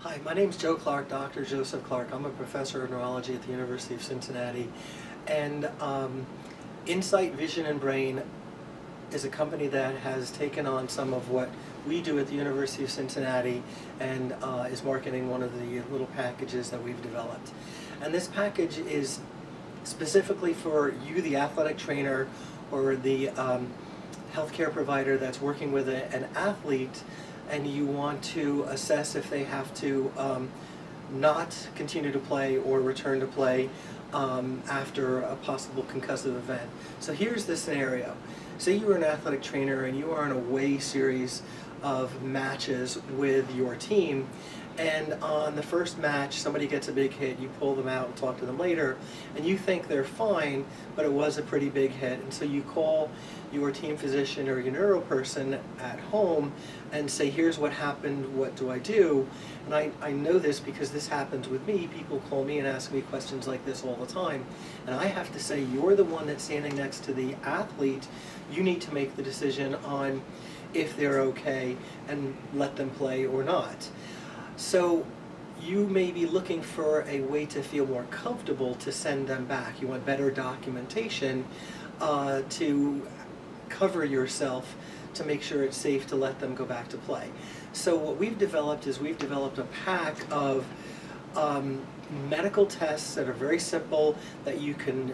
Hi, my name's Joe Clark, Dr. Joseph Clark. I'm a professor of neurology at the University of Cincinnati. And INSIGHT Vision and Brain is a company that has taken on some of what we do at the University of Cincinnati and is marketing one of the little packages that we've developed. And this package is specifically for you, the athletic trainer, or the healthcare provider that's working with an athlete, and you want to assess if they have to not continue to play or return to play after a possible concussive event. So here's the scenario. Say you are an athletic trainer and you are in a away series of matches with your team, and on the first match somebody gets a big hit, you pull them out and talk to them later, and you think they're fine, but it was a pretty big hit, and so you call your team physician or your neuro person at home and say, here's what happened, what do I do? And I know this because this happens with me. People call me and ask me questions like this all the time, and I have to say, you're the one that's standing next to the athlete. You need to make the decision on if they're okay and let them play or not. So you may be looking for a way to feel more comfortable to send them back. You want better documentation to cover yourself to make sure it's safe to let them go back to play. So what we've developed is we've developed a pack of medical tests that are very simple, that you can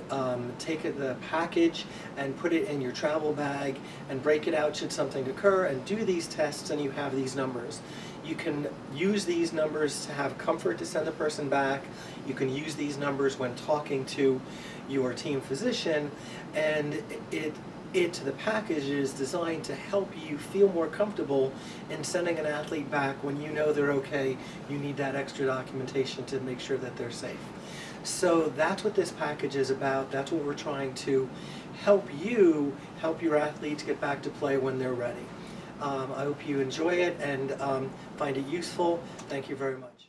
take the package and put it in your travel bag and break it out should something occur and do these tests, and you have these numbers. You can use these numbers to have comfort to send the person back. You can use these numbers when talking to your team physician, and the package is designed to help you feel more comfortable in sending an athlete back when you know they're okay. You need that extra documentation to make sure that they're safe. So that's what this package is about. That's what we're trying to help your athletes get back to play when they're ready. I hope you enjoy it and find it useful. Thank you very much.